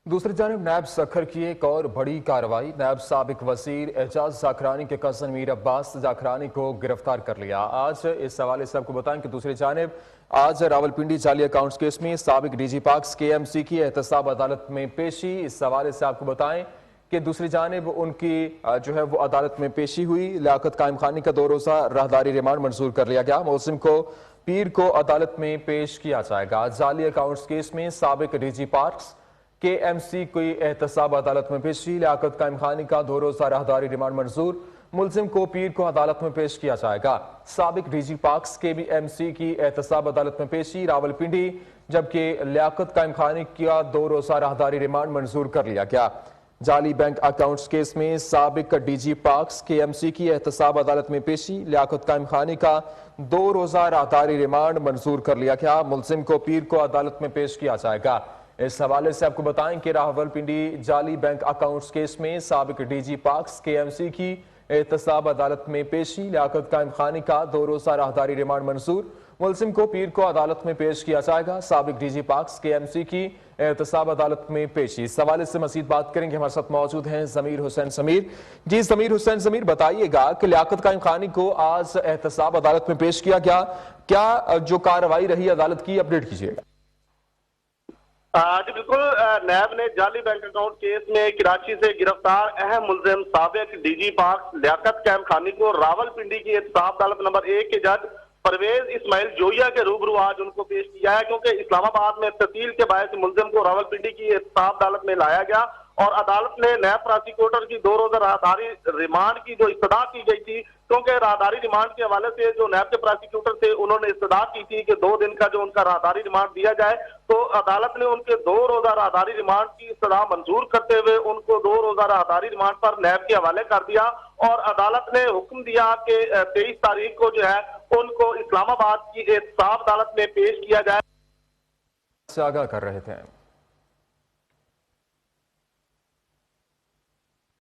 दूसरी जानब नैब सखर की एक और बड़ी कार्रवाई। नैब साबिक वजीर एजाज जाखरानी के कजन मीर अब्बास जाखरानी को गिरफ्तार कर लिया। आज इस हवाले से आपको बताएं कि दूसरी जानब आज रावलपिंडी जाली अकाउंट्स केस में साबिक डीजी पाक्स KMC की एहतसाब अदालत में पेशी। इस हवाले से आपको बताएं कि दूसरी जानब उनकी जो है वो अदालत में पेशी हुई। लियाकत कायम खानी का 2 रोज़ा राहदारी रिमांड मंजूर कर लिया गया। मौसम को पीर को अदालत में पेश किया जाएगा। जाली अकाउंट्स केस में साबिक डीजी पाक्स KMC की एहतसाब अदालत में पेशी। लियाकत कायम खानी का 2 रोज़ा राहदारी रिमांड मंजूर। मुलजिम को पीर को अदालत में पेश किया जाएगा। साबिक डीजी पाक्स KMC की एहतसाब अदालत में पेशी रावलपिंडी, जबकि लियाकत कायम खानी का 2 रोज़ा राहदारी रिमांड मंजूर कर लिया गया। जाली बैंक अकाउंट्स केस में साबिक डीजी पाक्स KMC की एहतसाब अदालत में पेशी। लियाकत कायम खानी का 2 रोज़ा राहदारी रिमांड मंजूर कर लिया गया। मुलजिम को पीर को अदालत में पेश किया जाएगा। इस हवाले से आपको बताएं कि रावलपिंडी जाली बैंक अकाउंट्स केस में साबिक डीजी पाक्स KMC की एहतसाब अदालत में पेशी। लियाकत कायम खानी का 2 रोज़ा राहदारी रिमांड मंजूर। मुलजिम को पीर को अदालत में पेश किया जाएगा। साबिक डीजी पाक्स KMC की एहतसाब अदालत में पेशी। इस हवाले से मजीद बात करेंगे। हमारे साथ मौजूद हैं ज़मीर हुसैन ज़मीर। जी ज़मीर हुसैन ज़मीर, बताइएगा कि लियाकत कायम खानी को आज एहतसाब अदालत में पेश किया गया, क्या जो कार्रवाई रही अदालत की, अपडेट कीजिएगा। जी बिल्कुल, नैब ने जाली बैंक अकाउंट केस में कराची से गिरफ्तार अहम मुलजिम साबिक डीजी पाक्स लियाकत कायम खानी को रावलपिंडी की एहतसाब अदालत नंबर 1 के जज परवेज इस्माइल जोया के रूबरू आज उनको पेश किया है, क्योंकि इस्लामाबाद में तब्दील के बायस मुलजिम को रावलपिंडी की एहतसाब अदालत में लाया गया और अदालत ने नैब प्रोसिक्यूटर की 2 रोज़ा राहदारी रिमांड की जो इस्तदा की गई थी, क्योंकि राहदारी रिमांड के हवाले से जो नैब के प्रोसिक्यूटर थे उन्होंने इस्तदा की थी कि 2 दिन का जो उनका राहदारी रिमांड दिया जाए, तो अदालत ने उनके 2 रोज़ा राहदारी रिमांड की इस्तदा मंजूर करते हुए उनको 2 रोज़ा राहदारी रिमांड पर नैब के हवाले कर दिया और अदालत ने हुक्म दिया कि 23 तारीख को जो है उनको इस्लामाबाद की एहतसाब अदालत में पेश किया जाए। से आगाह कर रहे थे।